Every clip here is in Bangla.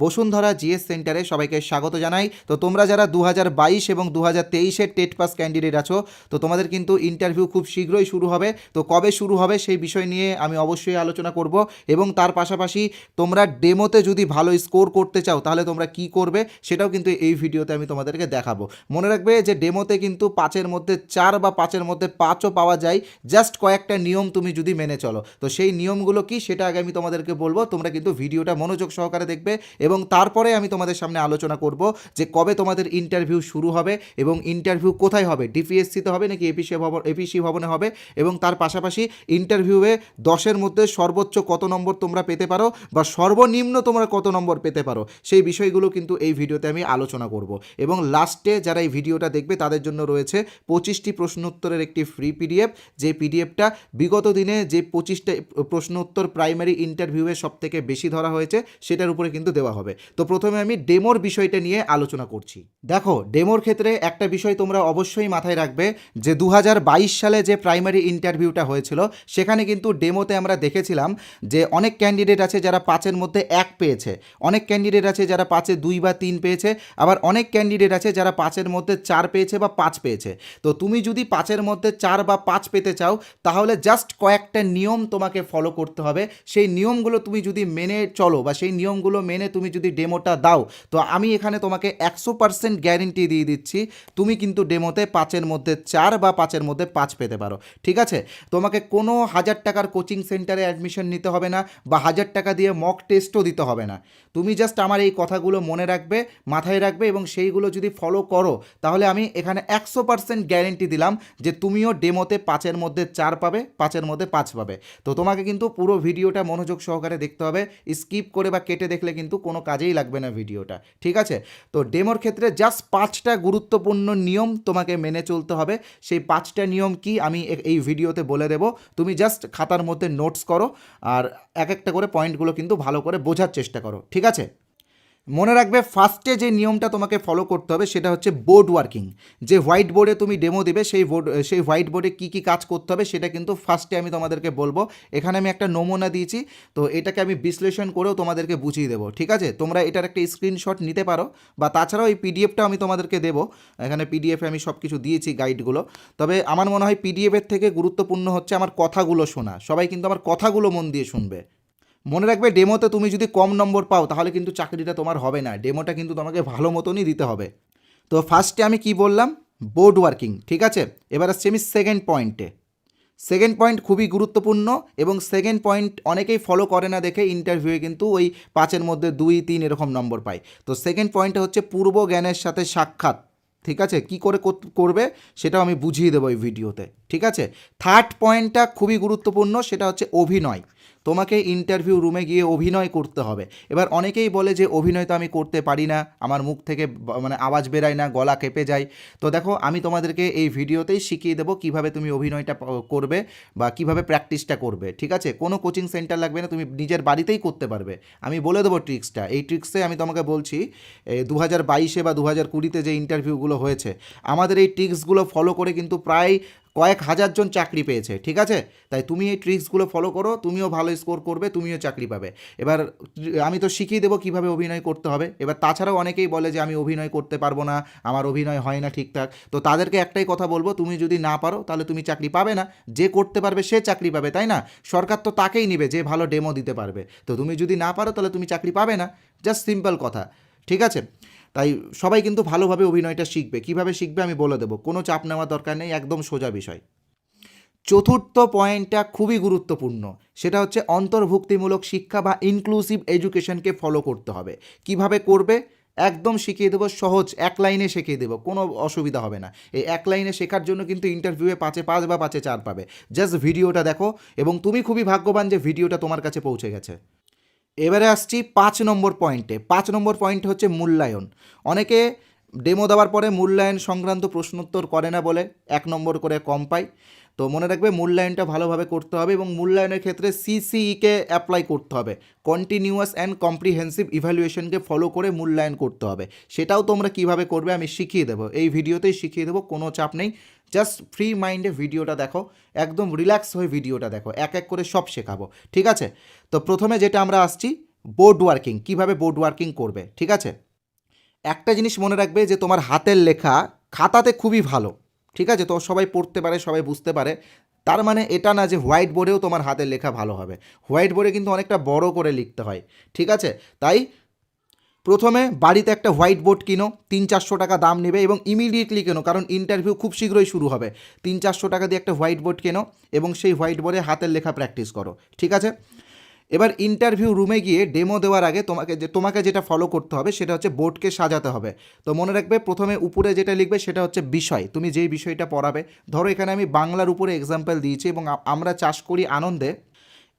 বসুন্ধরা জিএস সেন্টারে সবাইকে স্বাগত জানাই। তো তোমরা যারা 2022 এবং 2023-এর টেট পাস ক্যান্ডিডেট আছো, তো তোমাদের কিন্তু ইন্টারভিউ খুব শীঘ্রই শুরু হবে। তো কবে শুরু হবে সেই বিষয় নিয়ে আমি অবশ্যই আলোচনা করব, এবং তার পাশাপাশি তোমরা ডেমোতে যদি ভালো স্কোর করতে চাও তাহলে তোমরা কি করবে সেটাও কিন্তু এই ভিডিওতে আমি তোমাদেরকে দেখাবো। মনে রাখবে যে ডেমোতে কিন্তু 5-এর মধ্যে 4 বা 5-এর মধ্যে 5ও পাওয়া যায়, জাস্ট কয়েকটা নিয়ম তুমি যদি মেনে চলো। তো সেই নিয়মগুলো কি সেটা আগে আমি তোমাদেরকে বলবো, তোমরা কিন্তু ভিডিওটা মনোযোগ সহকারে দেখবে, এবং তারপরে আমি তোমাদের সামনে আলোচনা করব যে কবে তোমাদের ইন্টারভিউ শুরু হবে এবং ইন্টারভিউ কোথায় হবে, ডিপিএসসিতে হবে নাকি এপিসি ভবনে হবে, এবং তার পাশাপাশি ইন্টারভিউয়ে 10-এর মধ্যে সর্বোচ্চ কত নম্বর তোমরা পেতে পারো বা সর্বনিম্ন তোমরা কত নম্বর পেতে পারো, সেই বিষয়গুলো কিন্তু এই ভিডিওতে আমি আলোচনা করব। এবং লাস্টে যারা এই ভিডিওটা দেখবে তাদের জন্য রয়েছে 25টি প্রশ্ন উত্তরের একটি ফ্রি পিডিএফ, যে পিডিএফটা বিগত দিনে যে 25টা প্রশ্ন উত্তর প্রাইমারি ইন্টারভিউয়ে সবথেকে বেশি ধরা হয়েছে সেটার উপরে কিন্তু দেওয়া হবে। তো প্রথমে আমি ডেমোর বিষয়টা নিয়ে আলোচনা করছি। দেখো, ডেমোর ক্ষেত্রে একটা বিষয় তোমরা অবশ্যই মাথায় রাখবে যে 2022 সালে যে প্রাইমারি ইন্টারভিউটা হয়েছিল সেখানে কিন্তু ডেমোতে আমরা দেখেছিলাম যে অনেক ক্যান্ডিডেট আছে যারা 5-এর মধ্যে 1 পেয়েছে, অনেক ক্যান্ডিডেট আছে যারা 5-এ 2 বা 3 পেয়েছে, আবার অনেক ক্যান্ডিডেট আছে যারা 5-এর মধ্যে 4 পেয়েছে বা 5 পেয়েছে। তো তুমি যদি 5-এর মধ্যে 4 বা 5 পেতে চাও তাহলে জাস্ট কয়েকটা নিয়ম তোমাকে ফলো করতে হবে। সেই নিয়মগুলো তুমি যদি মেনে চলো বা সেই নিয়মগুলো মেনে তুমি যদি ডেমোটা দাও, তো আমি এখানে তোমাকে 100% গ্যারেন্টি দিয়ে দিচ্ছি তুমি কিন্তু ডেমোতে 5-এর মধ্যে 4 বা 5-এর মধ্যে 5 পেতে পারো। ঠিক আছে? তোমাকে কোনো 1000 টাকার কোচিং সেন্টারে অ্যাডমিশন নিতে হবে না বা 1000 টাকা দিয়ে মক টেস্টও দিতে হবে না। তুমি জাস্ট আমার এই কথাগুলো মনে রাখবে, মাথায় রাখবে, এবং সেইগুলো যদি ফলো করো তাহলে আমি এখানে 100% গ্যারেন্টি দিলাম যে তুমিও ডেমোতে 5-এর মধ্যে 4 পাবে, 5-এর মধ্যে 5 পাবে। তো তোমাকে কিন্তু পুরো ভিডিওটা মনোযোগ সহকারে দেখতে হবে, স্কিপ করে বা কেটে দেখলে কিন্তু কোনো কাজেই লাগবে না ভিডিওটা। ঠিক আছে? তো ডেমোর ক্ষেত্রে জাস্ট 5টা গুরুত্বপূর্ণ নিয়ম তোমাকে মেনে চলতে হবে। সেই 5টা নিয়ম কি আমি এই ভিডিওতে বলে দেব, তুমি জাস্ট খাতার মধ্যে নোটস করো আর এক একটা করে পয়েন্টগুলো কিন্তু ভালো করে বোঝার চেষ্টা করো। ঠিক আছে? মনে রাখবে, ফার্স্টে যে নিয়মটা তোমাকে ফলো করতে হবে সেটা হচ্ছে বোর্ড ওয়ার্কিং। যে হোয়াইট বোর্ডে তুমি ডেমো দেবে সেই হোয়াইট বোর্ডে কী কী কাজ করতে হবে সেটা কিন্তু ফার্স্টে আমি তোমাদেরকে বলবো। এখানে আমি একটা নমুনা দিয়েছি, তো এটাকে আমি বিশ্লেষণ করেও তোমাদেরকে বুঝিয়ে দেবো। ঠিক আছে? তোমরা এটার একটা স্ক্রিনশট নিতে পারো, বা তাছাড়াও এই পিডিএফটা আমি তোমাদেরকে দেবো। এখানে পিডিএফে আমি সব কিছু দিয়েছি, গাইডগুলো। তবে আমার মনে হয় পিডিএফের থেকে গুরুত্বপূর্ণ হচ্ছে আমার কথাগুলো শোনা। সবাই কিন্তু আমার কথাগুলো মন দিয়ে শুনবে। মনে রাখবে, ডেমোতে তুমি যদি কম নম্বর পাও তাহলে কিন্তু চাকরিটা তোমার হবে না, ডেমোটা কিন্তু তোমাকে ভালো মতনই দিতে হবে। তো ফার্স্টে আমি কি বললাম? Board working. ঠিক আছে? এবার আসছি আমি সেকেন্ড পয়েন্টে। সেকেন্ড পয়েন্ট খুবই গুরুত্বপূর্ণ, এবং সেকেন্ড পয়েন্ট অনেকেই ফলো করে না দেখে ইন্টারভিউয়ে কিন্তু ওই 5-এর মধ্যে 2, 3 এরকম নম্বর পায়। তো সেকেন্ড পয়েন্টটা হচ্ছে পূর্ব জ্ঞানের সাথে সাক্ষাৎ। ঠিক আছে? কি করে করবে সেটাও আমি বুঝিয়ে দেবো এই ভিডিওতে। ঠিক আছে? থার্ড পয়েন্টটা খুবই গুরুত্বপূর্ণ, সেটা হচ্ছে অভিনয়। তোমাকে ইন্টারভিউ রুমে গিয়ে অভিনয় করতে হবে। এবার অনেকেই বলে যে অভিনয় তো আমি করতে পারি না, আমার মুখ থেকে মানে আওয়াজ বেরায় না, গলা কেঁপে যায়। তো দেখো, আমি তোমাদেরকে এই ভিডিওতেই শিখিয়ে দেবো কীভাবে তুমি অভিনয়টা করবে বা কীভাবে প্র্যাকটিসটা করবে। ঠিক আছে? কোনো কোচিং সেন্টার লাগবে না, তুমি নিজের বাড়িতেই করতে পারবে। আমি বলে দেবো ট্রিক্সটা। এই ট্রিক্সে আমি তোমাকে বলছি, 2022-এ বা 2020-তে যে ইন্টারভিউগুলো হয়েছে, আমাদের এই ট্রিক্সগুলো ফলো করে কিন্তু প্রায় কয়েক হাজার জন চাকরি পেয়েছে। ঠিক আছে? তাই তুমি এই ট্রিক্সগুলো ফলো করো, তুমিও ভালো স্কোর করবে, তুমিও চাকরি পাবে। এবার আমি তো শিখিয়ে দেবো কীভাবে অভিনয় করতে হবে। এবার তাছাড়াও অনেকেই বলে যে আমি অভিনয় করতে পারবো না, আমার অভিনয় হয় না ঠিকঠাক। তো তাদেরকে একটাই কথা বলবো, তুমি যদি না পারো তাহলে তুমি চাকরি পাবে না। যে করতে পারবে সে চাকরি পাবে, তাই না? সরকার তো তাকেই নেবে যে ভালো ডেমো দিতে পারবে। তো তুমি যদি না পারো তাহলে তুমি চাকরি পাবে না। জাস্ট সিম্পল কথা। ঠিক আছে? তাই সবাই কিন্তু ভালোভাবে অভিনয়টা শিখবে। কিভাবে শিখবে আমি বলে দেবো, কোনো চাপ নেওয়ার দরকার নেই, একদম সোজা বিষয়। চতুর্থ পয়েন্টটা খুবই গুরুত্বপূর্ণ, সেটা হচ্ছে অন্তর্ভুক্তিমূলক শিক্ষা বা ইনক্লুসিভ এডুকেশনকে ফলো করতে হবে। কিভাবে করবে একদম শিখিয়ে দেবো, সহজ এক লাইনে শিখিয়ে দেবো, কোনো অসুবিধা হবে না। এই এক লাইনে শেখার জন্য কিন্তু ইন্টারভিউয়ে 5-এ 5 বা 5-এ 4 পাবে। জাস্ট ভিডিওটা দেখো, এবং তুমি খুবই ভাগ্যবান যে ভিডিওটা তোমার কাছে পৌঁছে গেছে। এবারে আসছি 5 নম্বর পয়েন্টে। 5 নম্বর পয়েন্ট হচ্ছে মূল্যায়ন। অনেকে ডেমো দেওয়ার পরে মূল্যায়ন সংক্রান্ত প্রশ্নোত্তর করে না বলে 1 নম্বর করে কম পায়। তো মনে রাখবে, মূল্যায়নটা ভালোভাবে করতে হবে, এবং মূল্যায়নের ক্ষেত্রে সিসিইকে অ্যাপ্লাই করতে হবে। কন্টিনিউয়াস অ্যান্ড কম্প্রিহেন্সিভ ইভ্যালুয়েশনকে ফলো করে মূল্যায়ন করতে হবে। সেটাও তোমরা কিভাবে করবে আমি শিখিয়ে দেবো, এই ভিডিওতেই শিখিয়ে দেবো, কোনো চাপ নেই। জাস্ট ফ্রি মাইন্ডে ভিডিওটা দেখো, একদম রিল্যাক্স হয়ে ভিডিওটা দেখো, এক এক করে সব শেখাবো। ঠিক আছে? তো প্রথমে যেটা আমরা আসছি বোর্ড ওয়ার্কিং, কীভাবে বোর্ড ওয়ার্কিং করবে, ঠিক আছে। একটা জিনিস মনে রাখবে যে তোমার হাতের লেখা খাতাতে খুবই ভালো, ঠিক আছে, তো সবাই পড়তে পারে, সবাই বুঝতে পারে, তার মানে এটা না যে হোয়াইট বোর্ডেও তোমার হাতের লেখা ভালো হবে। হোয়াইট বোর্ডে কিন্তু অনেকটা বড় করে লিখতে হয়, ঠিক আছে। তাই প্রথমে বাড়িতে একটা হোয়াইট বোর্ড কিনো, 300-400 টাকা দাম নেবে এবং ইমিডিয়েটলি কেনো, কারণ ইন্টারভিউ খুব শীঘ্রই শুরু হবে। 300-400 টাকা দিয়ে একটা হোয়াইট বোর্ড কেনো এবং সেই হোয়াইট বোর্ডে হাতের লেখা প্র্যাকটিস করো, ঠিক আছে। এবার ইন্টারভিউ রুমে গিয়ে ডেমো দেওয়ার আগে তোমাকে যেটা ফলো করতে হবে সেটা হচ্ছে বোর্ডকে সাজাতে হবে। তো মনে রাখবে প্রথমে উপরে যেটা লিখবে সেটা হচ্ছে বিষয়, তুমি যেই বিষয়টা পড়াবে। ধরো এখানে আমি বাংলার উপরে এক্সাম্পল দিয়েছি এবং আমরা চাষ করি আনন্দে,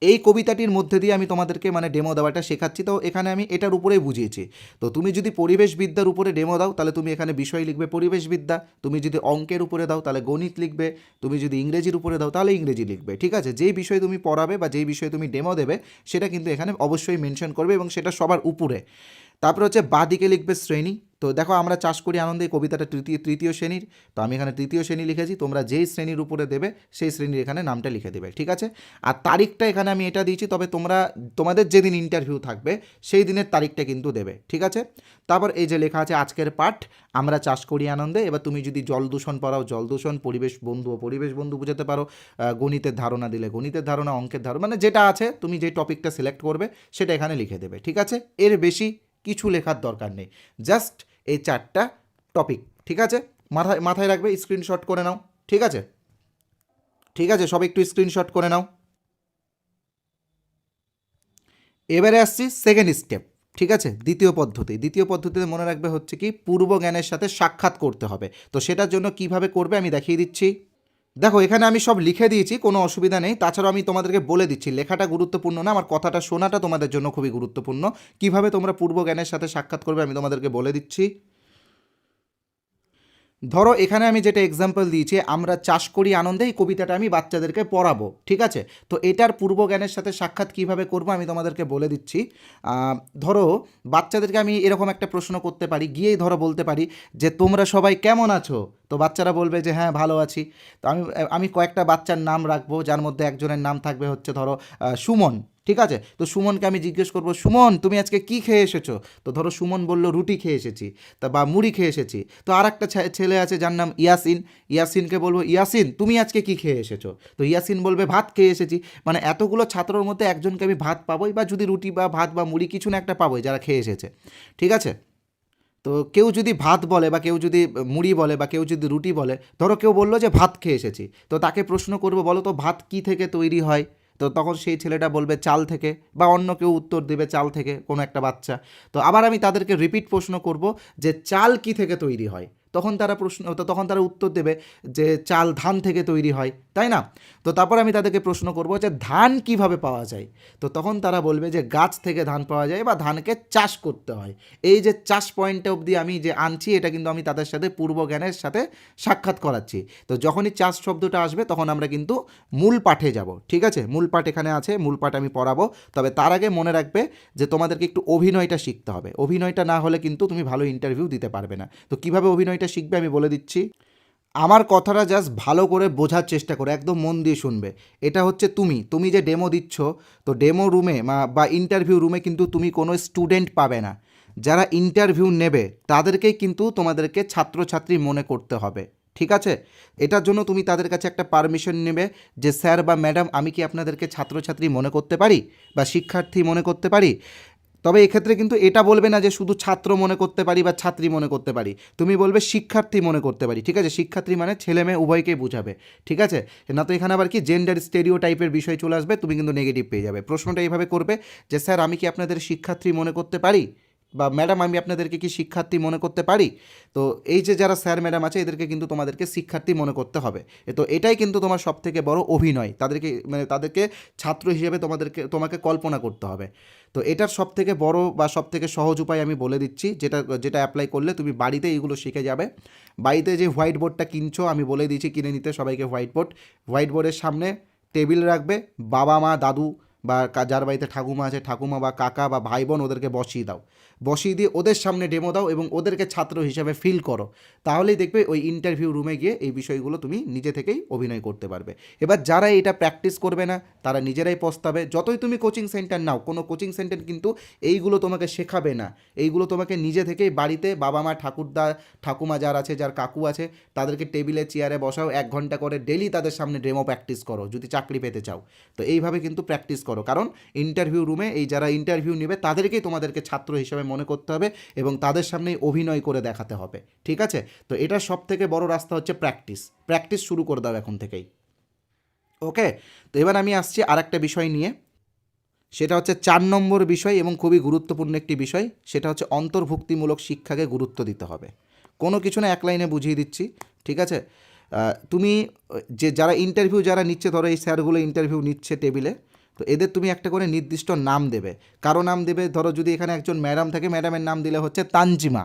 এই কবিতাটির মধ্যে দিয়ে আমি তোমাদেরকে মানে ডেমো দেওয়াটা শেখাচ্ছি, তো এখানে আমি এটার উপরেই বুঝিয়েছি। তো তুমি যদি পরিবেশবিদ্যার উপরে ডেমো দাও তাহলে তুমি এখানে বিষয় লিখবে পরিবেশবিদ্যা, তুমি যদি অঙ্কের উপরে দাও তাহলে গণিত লিখবে, তুমি যদি ইংরেজির উপরে দাও তাহলে ইংরেজি লিখবে, ঠিক আছে। যেই বিষয় তুমি পড়াবে বা যেই বিষয়ে তুমি ডেমো দেবে সেটা কিন্তু এখানে অবশ্যই মেনশন করবে এবং সেটা সবার উপরে। তারপর হচ্ছে বাঁদিকে লিখবে শ্রেণী। তো দেখো আমরা চাষ করি আনন্দে, এই কবিতাটা তৃতীয় শ্রেণীর, তো আমি এখানে তৃতীয় শ্রেণী লিখেছি, তোমরা যেই শ্রেণীর উপরে দেবে সেই শ্রেণীর এখানে নামটা লিখে দেবে, ঠিক আছে। আর তারিখটা এখানে আমি এটা দিয়েছি, তবে তোমাদের যেদিন ইন্টারভিউ থাকবে সেই দিনের তারিখটা কিন্তু দেবে, ঠিক আছে। তারপর এই যে লেখা আছে আজকের পাঠ আমরা চাষ করি আনন্দে, এবার তুমি যদি জল দূষণ পড়াও জল দূষণ, পরিবেশ বন্ধু বোঝাতে পারো, গণিতের ধারণা দিলে গণিতের ধারণা, অঙ্কের ধারণা, মানে যেটা আছে তুমি যে টপিকটা সিলেক্ট করবে সেটা এখানে লিখে দেবে, ঠিক আছে। এর বেশি কিছু লেখার দরকার নেই, জাস্ট এই 4টা টপিক, ঠিক আছে। মাথায় রাখবে, স্ক্রিনশট করে নাও, ঠিক আছে। ঠিক আছে, সব একটু স্ক্রিনশট করে নাও। এবারে আসছি সেকেন্ড স্টেপ, ঠিক আছে। দ্বিতীয় পদ্ধতিতে মনে রাখবে হচ্ছে কি পূর্ব জ্ঞানের সাথে সাক্ষাৎ করতে হবে। তো সেটার জন্য কিভাবে করবে আমি দেখিয়ে দিচ্ছি। দেখো এখানে আমি সব লিখে দিয়েছি, কোনো অসুবিধা নেই। তাছাড়াও আমি তোমাদেরকে বলে দিচ্ছি, লেখাটা গুরুত্বপূর্ণ না, আমার কথাটা শোনাটা তোমাদের জন্য খুবই গুরুত্বপূর্ণ। কিভাবে তোমরা পূর্ব জ্ঞানের সাথে সাক্ষাৎ করবে আমি তোমাদেরকে বলে দিচ্ছি। ধরো এখানে আমি যেটা এক্সাম্পল দিয়েছি আমরা চাষ করি আনন্দে, এই কবিতাটা আমি বাচ্চাদেরকে পড়াবো, ঠিক আছে। তো এটার পূর্ব জ্ঞানের সাথে সাক্ষাৎ কিভাবে করব আমি তোমাদেরকে বলে দিচ্ছি। ধরো বাচ্চাদেরকে আমি এরকম একটা প্রশ্ন করতে পারি, গিয়েই ধরো বলতে পারি যে তোমরা সবাই কেমন আছো, তো বাচ্চারা বলবে যে হ্যাঁ ভালো আছি। তো আমি কয়েকটা বাচ্চার নাম রাখবো, যার মধ্যে একজনের নাম থাকবে হচ্ছে ধরো সুমন, ঠিক আছে। তো সুমনকে আমি জিজ্ঞেস করবো সুমন তুমি আজকে কি খেয়ে এসেছো, তো ধরো সুমন বলল রুটি খেয়ে এসেছি তা বা মুড়ি খেয়ে এসেছি। তো আর একটা ছেলে আছে যার নাম ইয়াসিন, ইয়াসিনকে বলবো ইয়াসিন তুমি আজকে কি খেয়ে এসেছো, তো ইয়াসিন বলবে ভাত খেয়ে এসেছি। মানে এতগুলো ছাত্রর মধ্যে একজনকে আমি ভাত পাবোই, বা যদি রুটি বা ভাত বা মুড়ি কিছু না একটা পাবোই যারা খেয়ে এসেছে, ঠিক আছে। তো কেউ যদি ভাত বলে বা কেউ যদি মুড়ি বলে বা কেউ যদি রুটি বলে, ধরো কেউ বললো যে ভাত খেয়ে এসেছি, তো তাকে প্রশ্ন করবো বলো তো ভাত কি থেকে তৈরি হয়, তো তখন সেই ছেলেটা বলবে চাল থেকে, বা অন্য কেউ উত্তর দেবে চাল থেকে, কোনো একটা বাচ্চা। তো আবার আমি তাদেরকে রিপিট প্রশ্ন করব যে চাল কি থেকে তৈরি হয়, তখন তারা উত্তর দেবে যে চাল ধান থেকে তৈরি হয়, তাই না। তো তারপর আমি তাদেরকে প্রশ্ন করব যে ধান কিভাবে পাওয়া যায়, তো তখন তারা বলবে যে গাছ থেকে ধান পাওয়া যায় বা ধানকে চাষ করতে হয়। এই যে চাষ পয়েন্টে অবধি আমি যে আনছি এটা কিন্তু আমি তাদের সাথে পূর্ব জ্ঞানের সাথে সাক্ষাৎ করাচ্ছি। তো যখনই চাষ শব্দটা আসবে তখন আমরা কিন্তু মূল পাঠে যাব, ঠিক আছে। মূল পাঠ এখানে আছে, মূল পাঠ আমি পড়াবো, তবে তার আগে মনে রাখবে যে তোমাদেরকে একটু অভিনয়টা শিখতে হবে। অভিনয়টা না হলে কিন্তু তুমি ভালো ইন্টারভিউ দিতে পারবে না। তো কিভাবে অভিনয়টা শিখবে আমি বলে দিচ্ছি। আমার কথাটা জাস্ট ভালো করে বোঝার চেষ্টা করো, একদম মন দিয়ে শুনবে। এটা হচ্ছে তুমি যে ডেমো দিচ্ছ, তো ডেমো রুমে বা ইন্টারভিউ রুমে কিন্তু তুমি কোনো স্টুডেন্ট পাবে না। যারা ইন্টারভিউ নেবে তাদেরকেই কিন্তু তোমাদেরকে ছাত্রছাত্রী মনে করতে হবে, ঠিক আছে। এটার জন্য তুমি তাদের কাছে একটা পারমিশন নেবে যে স্যার বা ম্যাডাম আমি কি আপনাদেরকে ছাত্রছাত্রী মনে করতে পারি বা শিক্ষার্থী মনে করতে পারি। তবে এক্ষেত্রে কিন্তু এটা বলবে না যে শুধু ছাত্র মনে করতে পারি বা ছাত্রী মনে করতে পারি, তুমি বলবে শিক্ষার্থী মনে করতে পারি, ঠিক আছে। শিক্ষার্থী মানে ছেলে মেয়ে উভয়কেই বোঝাবে, ঠিক আছে। না তো এখানে আবার কি জেন্ডার স্টেরিও টাইপের বিষয় চলে আসবে, তুমি কিন্তু নেগেটিভ পেয়ে যাবে। প্রশ্নটা এইভাবে করবে যে স্যার আমি কি আপনাদের শিক্ষার্থী মনে করতে পারি, বা ম্যাডাম আমি আপনাদেরকে কি শিক্ষার্থী মনে করতে পারি। তো এই যে যারা স্যার ম্যাডাম আছে এদেরকে কিন্তু তোমাদেরকে শিক্ষার্থী মনে করতে হবে। তো এটাই কিন্তু তোমার সবথেকে বড় অভিনয়, তাদেরকে ছাত্র হিসেবে তোমাকে কল্পনা করতে হবে। তো এটার সবথেকে বড় বা সবথেকে সহজ উপায় আমি বলে দিচ্ছি, যেটা অ্যাপ্লাই করলে তুমি বাড়িতে এইগুলো শিখে যাবে। বাড়িতে যে হোয়াইট বোর্ডটা কিনছো আমি বলে দিয়েছি কিনে নিতে সবাইকে হোয়াইট বোর্ডের সামনে টেবিল রাখবে, বাবা মা দাদু বা যার বাড়িতে ঠাকুমা আছে ঠাকুমা বা কাকা বা ভাই বোন ওদেরকে বসিয়ে দাও, বসিয়ে দিয়ে ওদের সামনে ডেমো দাও এবং ওদেরকে ছাত্র হিসাবে ফিল করো, তাহলেই দেখবে ওই ইন্টারভিউ রুমে গিয়ে এই বিষয়গুলো তুমি নিজে থেকেই অভিনয় করতে পারবে। এবার যারা এটা প্র্যাকটিস করবে না তারা নিজেরাই পস্তাবে। যতই তুমি কোচিং সেন্টার নাও, কোনো কোচিং সেন্টার কিন্তু এইগুলো তোমাকে শেখাবে না, এইগুলো তোমাকে নিজে থেকেই বাড়িতে বাবা মা ঠাকুরদা ঠাকুমা যার আছে যার কাকু আছে তাদেরকে টেবিলে চেয়ারে বসাও, 1 ঘন্টা করে ডেলি তাদের সামনে ডেমো প্র্যাকটিস করো যদি চাকরি পেতে চাও। তো এইভাবে কিন্তু প্র্যাকটিস করো, কারণ ইন্টারভিউ রুমে এই যারা ইন্টারভিউ নেবে তাদেরকেই তোমাদেরকে ছাত্র হিসেবে মনে করতে হবে এবং তাদের সামনেই অভিনয় করে দেখাতে হবে, ঠিক আছে? তো এটা সব থেকে বড় রাস্তা হচ্ছে প্র্যাকটিস। প্র্যাকটিস শুরু করে দাও এখন থেকেই। ওকে, তো এবার আমি আসছি আর একটা বিষয় নিয়ে, সেটা হচ্ছে 4 নম্বর বিষয় এবং খুবই গুরুত্বপূর্ণ একটি বিষয়, সেটা হচ্ছে অন্তর্ভুক্তিমূলক শিক্ষাকে গুরুত্ব দিতে হবে। কোনো কিছু না, এক লাইনে বুঝিয়ে দিচ্ছি, ঠিক আছে? তুমি যে যারা ইন্টারভিউ যারা নিচ্ছে, ধরো এই স্যারগুলো ইন্টারভিউ নিচ্ছে টেবিলে, তো এদের তুমি একটা করে নির্দিষ্ট নাম দেবে। কারো নাম দেবে, ধরো যদি এখানে একজন ম্যাডাম থাকে, ম্যাডামের নাম দিলে হচ্ছে তানজিমা,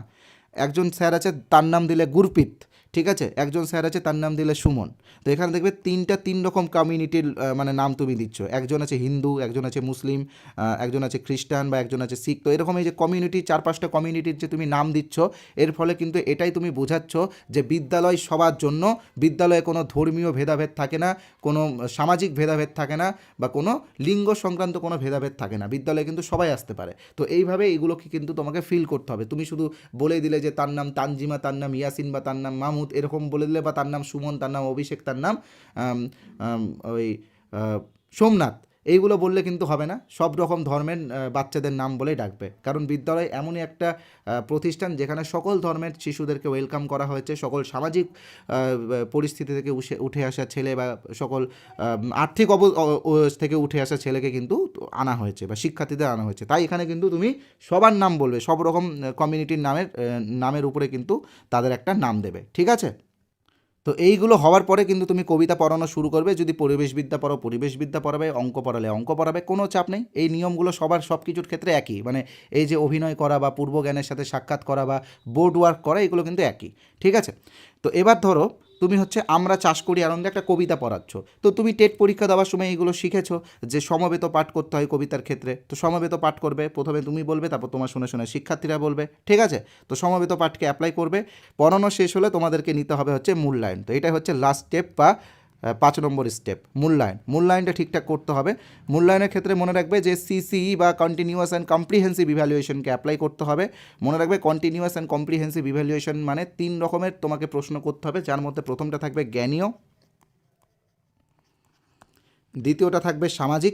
একজন স্যার আছে তার নাম দিলে গুরপিত, ঠিক আছে? একজন স্যার আছে তার নাম দিলে সুমন। তো এখানে দেখবে 3 রকম কমিউনিটির মানে নাম তুমি দিচ্ছ, একজন আছে হিন্দু, একজন আছে মুসলিম, একজন আছে খ্রিস্টান বা একজন আছে শিখ। তো এরকম এই যে কমিউনিটি 4-5টা কমিউনিটির যে তুমি নাম দিচ্ছ, এর ফলে কিন্তু এটাই তুমি বোঝাচ্ছ যে বিদ্যালয় সবার জন্য, বিদ্যালয়ে কোনো ধর্মীয় ভেদাভেদ থাকে না, কোনো সামাজিক ভেদাভেদ থাকে না, বা কোনো লিঙ্গ সংক্রান্ত কোনো ভেদাভেদ থাকে না, বিদ্যালয়ে কিন্তু সবাই আসতে পারে। তো এইভাবে এইগুলোকে কিন্তু তোমাকে ফিল করতে হবে। তুমি শুধু বলে দিলে যে তার নাম তানজিমা, তার নাম ইয়াসিন বা তার নাম মাহমুদ, এরকম বলে দিলে, বা তার নাম সুমন, তার নাম অভিষেক, তার নাম ওই সোমনাথ, এইগুলো বললে কিন্তু হবে না। সব রকম ধর্মের বাচ্চাদের নাম বলেই ডাকবে, কারণ বিদ্যালয় এমনই একটা প্রতিষ্ঠান যেখানে সকল ধর্মের শিশুদেরকে ওয়েলকাম করা হয়েছে, সকল সামাজিক পরিস্থিতি থেকে উঠে আসা ছেলে বা সকল আর্থিক থেকে উঠে আসা ছেলেকে কিন্তু আনা হয়েছে বা শিক্ষার্থীদের আনা হয়েছে। তাই এখানে কিন্তু তুমি সবার নাম বলবে, সব রকম কমিউনিটির নামের উপরে কিন্তু তাদের একটা নাম দেবে, ঠিক আছে? তো এইগুলো হওয়ার পরে কিন্তু তুমি কবিতা পড়ানো শুরু করবে। যদি পরিবেশবিদ্যা পড়ো পরিবেশবিদ্যা পড়াবে, অঙ্ক পড়ালে অঙ্ক পড়াবে, কোনো চাপ নেই। এই নিয়মগুলো সবার সব কিছুর ক্ষেত্রে একই, মানে এই যে অভিনয় করা বা পূর্বজ্ঞানের সাথে সাক্ষাৎ করা বা বোর্ড ওয়ার্ক করা, এগুলো কিন্তু একই, ঠিক আছে? তো এবার ধরো তুমি হচ্ছে আমরা চাষ করি আনন্দে একটা কবিতা পড়াচ্ছ, তো তুমি টেট পরীক্ষা দেওয়ার সময় এইগুলো শিখেছো যে সমবেত পাঠ করতে হয় কবিতার ক্ষেত্রে। তো সমবেত পাঠ করবে, প্রথমে তুমি বলবে, তারপর তোমার শুনে শুনে শিক্ষার্থীরা বলবে, ঠিক আছে? তো সমবেত পাঠকে অ্যাপ্লাই করবে। পড়ানো শেষ হলে তোমাদেরকে নিতে হবে হচ্ছে মূল্যায়ন। তো এটাই হচ্ছে লাস্ট স্টেপ বা 5 নম্বর স্টেপ, মূল্যায়ন। মূল্যায়নটা ঠিকঠাক করতে হবে। মূল্যায়নের ক্ষেত্রে মনে রাখবে যে সিসিই বা কন্টিনিউয়াস অ্যান্ড কম্প্রিহেন্সিভ ইভ্যালুয়েশনকে অ্যাপ্লাই করতে হবে। মনে রাখবে কন্টিনিউয়াস অ্যান্ড কম্প্রিহেন্সিভ ইভ্যালুয়েশন মানে 3 রকমের তোমাকে প্রশ্ন করতে হবে, যার মধ্যে প্রথমটা থাকবে জ্ঞানীয়, দ্বিতীয়টা থাকবে সামাজিক,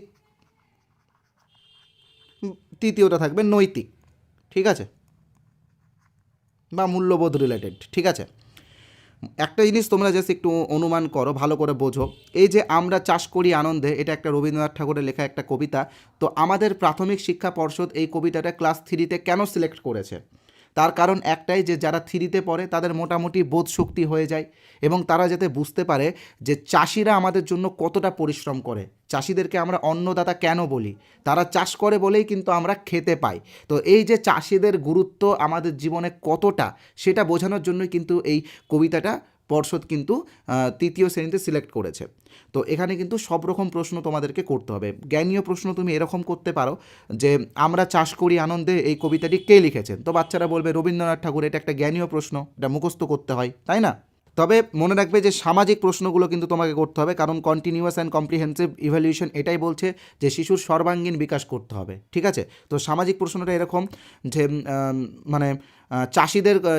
তৃতীয়টা থাকবে নৈতিক, ঠিক আছে? বা মূল্যবোধ রিলেটেড, ঠিক আছে? একটা জিনিস তোমরা জাস্ট একটু অনুমান করো, ভালো করে বোঝো। এই যে আমরা চাষ করি আনন্দে, এটা একটা রবীন্দ্রনাথ ঠাকুরের লেখা একটা কবিতা। তো আমাদের প্রাথমিক শিক্ষা পর্ষদ এই কবিতাটা ক্লাস 3-তে কেন সিলেক্ট করেছে? তার কারণ একটাই, যে যারা 3-তে পড়ে তাদের মোটামুটি বোধ শক্তি হয়ে যায় এবং তারা যাতে বুঝতে পারে যে চাষিরা আমাদের জন্য কতটা পরিশ্রম করে, চাষিদেরকে আমরা অন্নদাতা কেন বলি, তারা চাষ করে বলেই কিন্তু আমরা খেতে পাই। তো এই যে চাষিদের গুরুত্ব আমাদের জীবনে কতটা, সেটা বোঝানোর জন্যই কিন্তু এই কবিতাটা পর্ষদ কিন্তু 3য় শ্রেণীতে সিলেক্ট করেছে। তো এখানে কিন্তু সব রকম প্রশ্ন তোমাদেরকে করতে হবে। জ্ঞানীয় প্রশ্ন তুমি এরকম করতে পারো যে আমরা চাষ করি আনন্দে এই কবিতাটি কে লিখেছেন? তো বাচ্চারা বলবে রবীন্দ্রনাথ ঠাকুর। এটা একটা জ্ঞানীয় প্রশ্ন, এটা মুখস্থ করতে হয়, তাই না? তবে মনে রাখবে যে সামাজিক প্রশ্নগুলো কিন্তু তোমাকে করতে হবে, কারণ কন্টিনিউয়াস অ্যান্ড কম্প্রিহেন্সিভ ইভ্যালুয়েশন এটাই বলছে যে শিশুর সর্বাঙ্গীন বিকাশ করতে হবে, ঠিক আছে? তো সামাজিক প্রশ্নটা এরকম যে মানে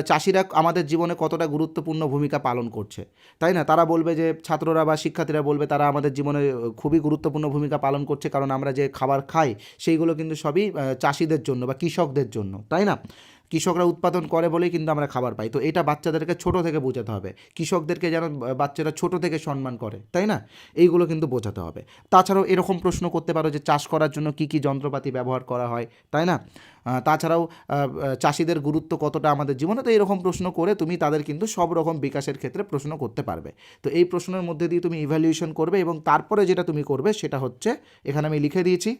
চাষিরা আমাদের জীবনে কতটা গুরুত্বপূর্ণ ভূমিকা পালন করছে, তাই না? তারা বলবে যে ছাত্ররা বা শিক্ষার্থীরা বলবে তারা আমাদের জীবনে খুবই গুরুত্বপূর্ণ ভূমিকা পালন করছে, কারণ আমরা যে খাবার খাই সেইগুলো কিন্তু সবই চাষিদের জন্য বা কৃষকদের জন্য, তাই না? কৃষকরা উৎপাদন করে বলেই কিন্তু আমরা খাবার পাই। তো এটা বাচ্চাদেরকে ছোট থেকে বোঝাতে হবে, কৃষকদেরকে যেন বাচ্চারা ছোট থেকে সম্মান করে, তাই না? এইগুলো কিন্তু বোঝাতে হবে। তাছাড়াও এরকম প্রশ্ন করতে পারো যে চাষ করার জন্য কী কী যন্ত্রপাতি ব্যবহার করা হয়, তাই না? তাছাড়াও চাষিদের গুরুত্ব কতটা আমাদের জীবনে। তো এরকম প্রশ্ন করে তুমি তাদের কিন্তু সব রকম বিকাশের ক্ষেত্রে প্রশ্ন করতে পারবে। তো এই প্রশ্নের মধ্যে দিয়ে তুমি ইভ্যালুয়েশন করবে এবং তারপরে যেটা তুমি করবে সেটা হচ্ছে, এখানে আমি লিখে দিয়েছি,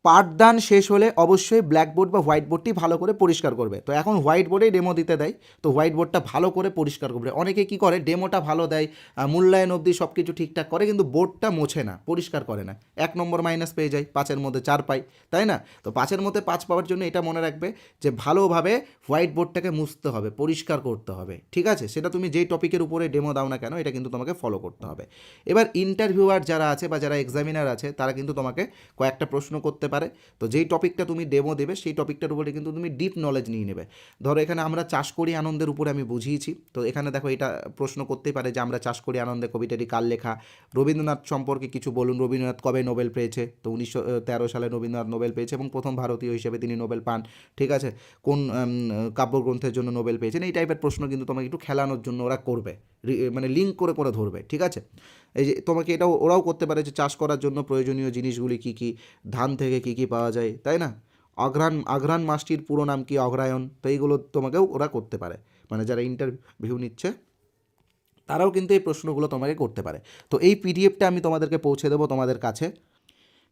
পাঠদান শেষ হলে অবশ্যই ব্ল্যাকবোর্ড বা হোয়াইট বোর্ডটি ভালো করে পরিষ্কার করবে। তো এখন হোয়াইট বোর্ডেই ডেমো দিতে দেয়, তো হোয়াইট বোর্ডটা ভালো করে পরিষ্কার করবে। অনেকে কি করে, ডেমোটা ভালো দেয়, মূল্যায়ন অবধি সব কিছু ঠিকঠাক করে, কিন্তু বোর্ডটা মোছে না, পরিষ্কার করে না, 1 নম্বর মাইনাস পেয়ে যায়, 5-এর মধ্যে 4 পাই, তাই না? তো 5-এর মধ্যে 5 পাওয়ার জন্য এটা মনে রাখবে যে ভালোভাবে হোয়াইট বোর্ডটাকে মুছতে হবে, পরিষ্কার করতে হবে, ঠিক আছে? সেটা তুমি যেই টপিকের উপরে ডেমো দাও না কেন, এটা কিন্তু তোমাকে ফলো করতে হবে। এবার ইন্টারভিউয়ার যারা আছে বা যারা এক্সামিনার আছে, তারা কিন্তু তোমাকে কয়েকটা প্রশ্ন করতে পারে। তো যেই টপিকটা তুমি ডেমো দেবে সেই টপিকটার উপরে কিন্তু তুমি ডিপ নলেজ নিয়ে নেবে। ধরো এখানে আমরা চাষ করি আনন্দের উপরে আমি বুঝিয়েছি, তো এখানে দেখো এটা প্রশ্ন করতেই পারে যে আমরা চাষ করি আনন্দে কবিতাটি কার লেখা, রবীন্দ্রনাথ সম্পর্কে কিছু বলুন, রবীন্দ্রনাথ কবে নোবেল পেয়েছে? তো 1913 সালে রবীন্দ্রনাথ নোবেল পেয়েছে এবং প্রথম ভারতীয় হিসেবে তিনি নোবেল পান, ঠিক আছে? কোন কাব্যগ্রন্থের জন্য নোবেল পেয়েছেন? এই টাইপের প্রশ্ন কিন্তু তোমাকে একটু খেলানোর জন্য ওরা করবে, মানে লিঙ্ক করে করে ধরবে, ঠিক আছে? এই যে তোমাকে এটাও ওরাও করতে পারে যে চাষ করার জন্য প্রয়োজনীয় জিনিসগুলি কী কী, ধান থেকে কী কী পাওয়া যায়, তাই না? আঘ্রাণ মাসটির পুরো নাম কি? অগ্রায়ণ। তো এইগুলো তোমাকেও ওরা করতে পারে, মানে যারা ইন্টারভিউ নিচ্ছে তারাও কিন্তু এই প্রশ্নগুলো তোমাকে করতে পারে। তো এই পিডিএফটা আমি তোমাদেরকে পৌঁছে দেবো তোমাদের কাছে।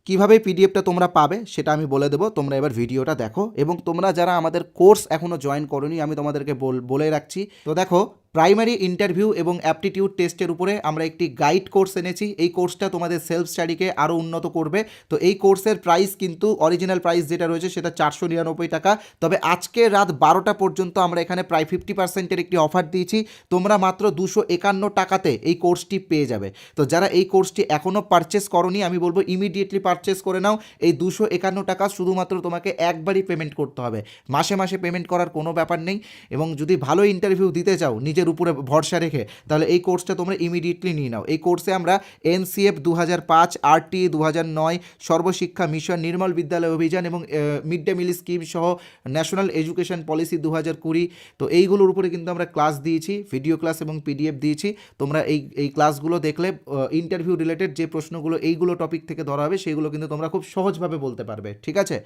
কীভাবে পিডিএফটা তোমরা পাবে সেটা আমি বলে দেবো, তোমরা এবার ভিডিওটা দেখো। এবং তোমরা যারা আমাদের কোর্স এখনও জয়েন করোনি, আমি তোমাদেরকে বলে রাখছি। তো দেখো, প্রাইমারি ইন্টারভিউ এবং অ্যাপটিটিউড টেস্টের উপরে আমরা একটি গাইড কোর্স এনেছি। এই কোর্সটা তোমাদের সেলফ স্টাডিকে আরও উন্নত করবে। তো এই কোর্সের প্রাইস কিন্তু অরিজিনাল প্রাইস যেটা রয়েছে সেটা 499 টাকা, তবে আজকে রাত 12টা পর্যন্ত আমরা এখানে প্রায় 50%-এর একটি অফার দিয়েছি। তোমরা মাত্র 251 টাকাতে এই কোর্সটি পেয়ে যাবে। তো যারা এই কোর্সটি এখনও পারচেস করনি, আমি বলবো ইমিডিয়েটলি পারচেস করে নাও। এই 251 টাকা শুধুমাত্র তোমাকে একবারই পেমেন্ট করতে হবে, মাসে মাসে পেমেন্ট করার কোনো ব্যাপার নেই। এবং যদি ভালো ইন্টারভিউ দিতে চাও নিজের উপরে ভরসা রেখে, তাহলে এই কোর্সটা তোমরা ইমিডিয়েটলি নিয়ে নাও। এই কোর্সে আমরা NCF 2005, RT 2009, সর্বশিক্ষা মিশন, নির্মল বিদ্যালয় অভিযান এবং মিড ডে মিল স্কিম সহ ন্যাশনাল এডুকেশন পলিসি 2020, তো এইগুলোর উপরে কিন্তু আমরা ক্লাস দিয়েছি, ভিডিও ক্লাস এবং PDF দিয়েছি। তোমরা এই ক্লাসগুলো দেখলে ইন্টারভিউ রিলেটেড যে প্রশ্নগুলো এইগুলো টপিক থেকে ধরা হবে সেগুলো কিন্তু তোমরা খুব সহজভাবে বলতে পারবে, ঠিক আছে?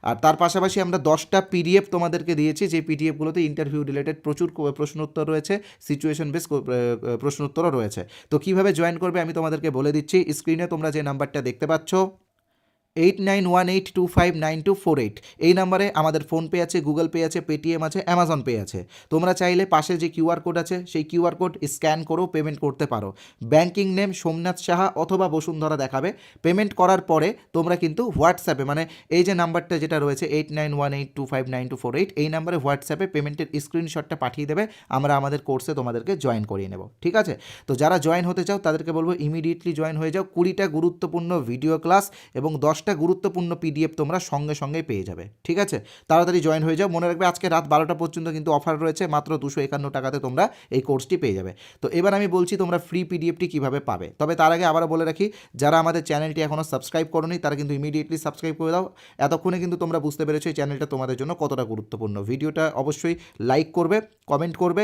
আর তার পাশাপাশি আমরা 10টা PDF তোমাদেরকে দিয়েছি, যে PDFগুলোতে ইন্টারভিউ রিলেটেড প্রচুর প্রশ্ন উত্তর রয়েছে, সিচুয়েশন বেস প্রশ্ন উত্তরও রয়েছে। তো কীভাবে জয়েন করবে আমি তোমাদেরকে বলে দিচ্ছি। স্ক্রিনে তোমরা যে নাম্বারটা দেখতে পাচ্ছ 8918259248, এই নাম্বারে আমাদের ফোনপে আছে, গুগল পে আছে, পেটিএম আছে, অ্যামাজন পে আছে। তোমরা চাইলে পাশে যে QR কোড আছে সেই QR কোড স্ক্যান করেও পেমেন্ট করতে পারো। ব্যাঙ্কিং নেম সোমনাথ সাহা অথবা বসুন্ধরা দেখাবে। পেমেন্ট করার পরে তোমরা কিন্তু হোয়াটসঅ্যাপে, মানে এই যে নাম্বারটা যেটা রয়েছে 8918259248, এই নাম্বারে হোয়াটসঅ্যাপে পেমেন্টের স্ক্রিনশটটা পাঠিয়ে দেবে। আমরা আমাদের কোর্সে তোমাদেরকে জয়েন করিয়ে নেব, ঠিক আছে? তো যারা জয়েন হতে চাও তাদেরকে বলবো ইমিডিয়েটলি জয়েন হয়ে যাও। 20টা গুরুত্বপূর্ণ ভিডিও ক্লাস এবং 10টা গুরুত্বপূর্ণ PDF তোমরা সঙ্গে সঙ্গে পেয়ে যাবে, ঠিক আছে? তাড়াতাড়ি জয়েন হয়ে যাও। মনে রাখবে আজকে রাত 12টা পর্যন্ত কিন্তু অফার রয়েছে, মাত্র 251 টাকাতে তোমরা এই কোর্সটি পেয়ে যাবে। তো এবার আমি বলছি তোমরা ফ্রি PDFটি কীভাবে পাবে। তবে তার আগে আবারও বলে রাখি, যারা আমাদের চ্যানেলটি এখনও সাবস্ক্রাইব করোনি তারা কিন্তু ইমিডিয়েটলি সাবস্ক্রাইব করে দাও। এতক্ষণে কিন্তু তোমরা বুঝতে পেরেছো এই চ্যানেলটা তোমাদের জন্য কতটা গুরুত্বপূর্ণ। ভিডিওটা অবশ্যই লাইক করবে, কমেন্ট করবে,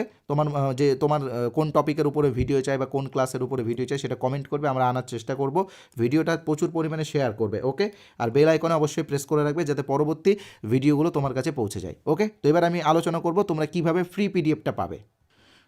তোমার কোন টপিকের উপরে ভিডিও চাই বা কোন ক্লাসের উপরে ভিডিও চাই সেটা কমেন্ট করবে, আমরা আনার চেষ্টা করব। ভিডিওটা প্রচুর পরিমাণে শেয়ার করবে, ওকে? আর বেল আইকনে অবশ্যই প্রেস করে রাখবে যাতে পরবর্তী ভিডিওগুলো তোমার কাছে পৌঁছে যায়, ওকে? তো এবার আমি আলোচনা করব তোমরা কিভাবে ফ্রি PDFটা পাবে।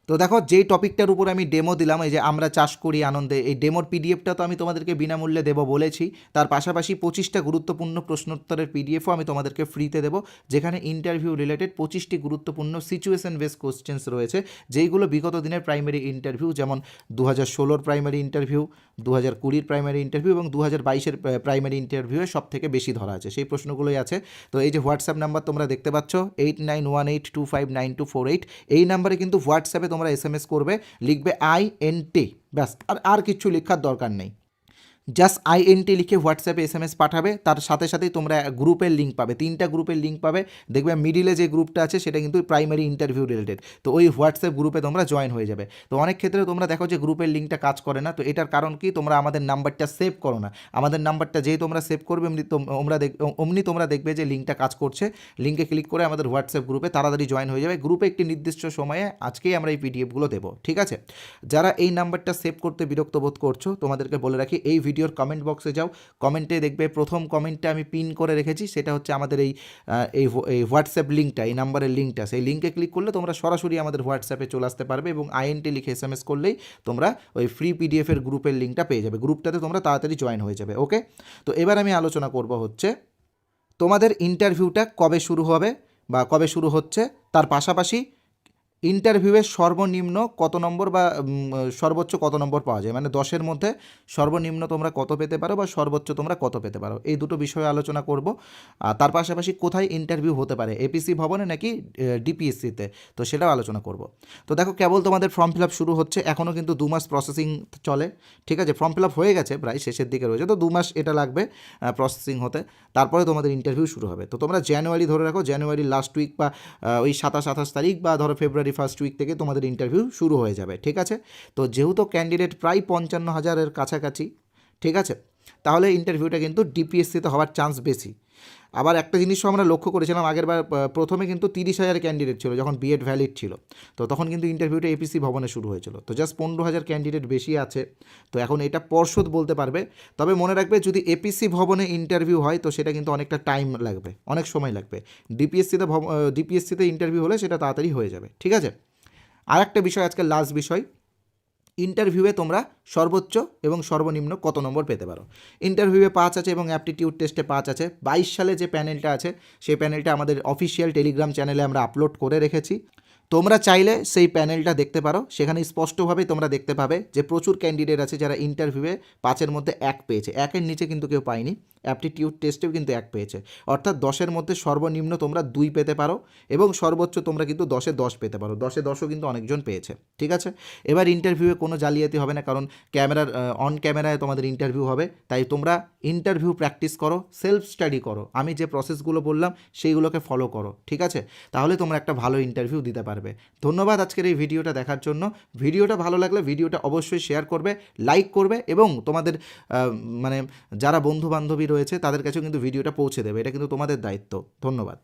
তো দেখো, যেই টপিকটার উপর আমি ডেমো দিলাম, এই যে আমরা চাষ করি আনন্দে, এই ডেমোর PDFটা তো আমি তোমাদেরকে বিনামূল্যে দেবো বলেছি। তার পাশাপাশি 25টা গুরুত্বপূর্ণ প্রশ্নোত্তরের PDFও আমি তোমাদেরকে ফ্রিতে দেবো, যেখানে ইন্টারভিউ রিলেটেড 25টি গুরুত্বপূর্ণ সিচুয়েশন বেস কোশ্চেন্স রয়েছে, যেইগুলো বিগত দিনের প্রাইমারি ইন্টারভিউ, যেমন 2016-র প্রাইমারি ইন্টারভিউ, 2020-র প্রাইমারি ইন্টারভিউ এবং 2022-এর প্রাইমারি ইন্টারভিউয়ে সব থেকে বেশি ধরা আছে, সেই প্রশ্নগুলোই আছে। তো এই যে হোয়াটসঅ্যাপ নাম্বার তোমরা দেখতে পাচ্ছ 8918259248, এই নাম্বারে কিন্তু হোয়াটসঅ্যাপে তোমরা SMS করবে, লিখবে INT, ব্যাস, আর কিছু লেখার দরকার নেই। জাস্ট INT লিখে হোয়াটসঅ্যাপে SMS পাঠাবে। তার সাথে সাথেই তোমরা গ্রুপের লিঙ্ক পাবে, 3টা গ্রুপের লিঙ্ক পাবে। দেখবে মিডিলে যে গ্রুপটা আছে সেটা কিন্তু প্রাইমারি ইন্টারভিউ রিলেটেড। তো ওই হোয়াটসঅ্যাপ গ্রুপে তোমরা জয়েন হয়ে যাবে। তো অনেক ক্ষেত্রে তোমরা দেখো যে গ্রুপের লিঙ্কটা কাজ করে না, তো এটার কারণ কি? তোমরা আমাদের নাম্বারটা সেভ করো না। আমাদের নাম্বারটা যেই তোমরা সেভ করবে অমনি তোমরা দেখবে যে লিঙ্কটা কাজ করছে। লিঙ্কে ক্লিক করে আমাদের হোয়াটসঅ্যাপ গ্রুপে তাড়াতাড়ি জয়েন হয়ে যাবে। গ্রুপে একটি নির্দিষ্ট সময়ে আজকেই আমরা এই PDFগুলো দেবো, ঠিক আছে? যারা এই নাম্বারটা সেভ করতে বিরক্ত বোধ করছো, তোমাদেরকে বলে রাখি, এই ভিডিওর কমেন্ট বক্সে যাও, কমেন্টে দেখবে প্রথম কমেন্টটা আমি পিন করে রেখেছি, সেটা হচ্ছে আমাদের এই হোয়াটসঅ্যাপ লিঙ্কটা, এই নাম্বারের লিঙ্কটা। সেই লিঙ্কে ক্লিক করলে তোমরা সরাসরি আমাদের হোয়াটসঅ্যাপে চলে আসতে পারবে এবং INT লিখে SMS করলেই তোমরা ওই ফ্রি PDFের গ্রুপের লিঙ্কটা পেয়ে যাবে। গ্রুপটাতে তোমরা তাড়াতাড়ি জয়েন হয়ে যাবে, ওকে? তো এবার আমি আলোচনা করব হচ্ছে তোমাদের ইন্টারভিউটা কবে শুরু হবে বা কবে শুরু হচ্ছে, তার পাশাপাশি ইন্টারভিউয়ের সর্বনিম্ন কত নম্বর বা সর্বোচ্চ কত নম্বর পাওয়া যায়, মানে 10-এর মধ্যে সর্বনিম্ন তোমরা কত পেতে পারো বা সর্বোচ্চ তোমরা কত পেতে পারো, এই দুটো বিষয়ে আলোচনা করব। আর তার পাশাপাশি কোথায় ইন্টারভিউ হতে পারে, এপিসি ভবনে নাকি ডিপিএসসিতে, তো সেটাও আলোচনা করব। তো দেখো, কেবল তোমাদের ফর্ম ফিল আপ শুরু হচ্ছে, এখনও কিন্তু 2 মাস প্রসেসিং চলে, ঠিক আছে। ফর্ম ফিল আপ হয়ে গেছে, প্রায় শেষের দিকে রয়েছে, তো 2 মাস এটা লাগবে প্রসেসিং হতে, তারপরে তোমাদের ইন্টারভিউ শুরু হবে। তো তোমরা জানুয়ারি ধরে রাখো, জানুয়ারির লাস্ট উইক বা ওই 27-28 তারিখ বা ধরো ফেব্রুয়ারি ফার্স্ট উইক থেকে তোমাদের ইন্টারভিউ শুরু হয়ে যাবে, ঠিক আছে। তো যেহেতু ক্যান্ডিডেট প্রায় 55,000-এর কাছাকাছি, ঠিক আছে, তাহলে ইন্টারভিউটা কিন্তু ডিপিএসসিতে হওয়ার চান্স বেশি। আবার একটা জিনিসও আমরা লক্ষ্য করেছিলাম, আগেরবার প্রথমে কিন্তু 30,000 ক্যান্ডিডেট ছিল যখন বিএড ভ্যালিড ছিল, তো তখন কিন্তু ইন্টারভিউটা এপিসি ভবনে শুরু হয়েছিল, তো জাস্ট 15,000 ক্যান্ডিডেট বেশি আছে, তো এখন এটা পর্ষদ বলতে পারবে। তবে মনে রাখবে, যদি এপিসি ভবনে ইন্টারভিউ হয় তো সেটা কিন্তু অনেকটা টাইম লাগবে, অনেক সময় লাগবে। ডিপিএসসিতে ইন্টারভিউ হলে সেটা তাড়াতাড়ি হয়ে যাবে, ঠিক আছে। আর একটা বিষয়, আজকের লাস্ট বিষয়, ইন্টারভিউয়ে তোমরা সর্বোচ্চ এবং সর্বনিম্ন কত নম্বর পেতে পারো। ইন্টারভিউয়ে 5 আছে এবং অ্যাপটিটিউড টেস্টে 5 আছে। 22 সালে যে প্যানেলটা আছে সেই প্যানেলটা আমাদের অফিসিয়াল টেলিগ্রাম চ্যানেলে আমরা আপলোড করে রেখেছি, তোমরা চাইলে সেই প্যানেলটা দেখতে পারো। সেখানে স্পষ্টভাবেই তোমরা দেখতে পাবে যে প্রচুর ক্যান্ডিডেট আছে যারা ইন্টারভিউয়ে 5-এর মধ্যে 1 পেয়েছে, 1-এর নিচে কিন্তু কেউ পায়নি। অ্যাপটিটিউড টেস্টেও কিন্তু 1 পেয়েছে, অর্থাৎ 10-এর মধ্যে সর্বনিম্ন তোমরা 2 পেতে পারো এবং সর্বোচ্চ তোমরা কিন্তু 10-এ 10 পেতে পারো। 10-এ 10ও কিন্তু অনেকজন পেয়েছে, ঠিক আছে। এবার ইন্টারভিউয়ে কোনো জালিয়াতি হবে না, কারণ অন ক্যামেরায় তোমাদের ইন্টারভিউ হবে, তাই তোমরা ইন্টারভিউ প্র্যাকটিস করো, সেলফ স্টাডি করো, আমি যে প্রসেসগুলো বললাম সেইগুলোকে ফলো করো, ঠিক আছে, তাহলে তোমরা একটা ভালো ইন্টারভিউ দিতে পারবে। ধন্যবাদ আজকের এই ভিডিওটা দেখার জন্য। ভিডিওটা ভালো লাগলে ভিডিওটা অবশ্যই শেয়ার করবে, লাইক করবে এবং তোমাদের মানে যারা বন্ধু বান্ধবী রয়েছে তাদের কাছেও কিন্তু ভিডিওটা পৌঁছে দেবে, এটা কিন্তু তোমাদের দায়িত্ব। ধন্যবাদ।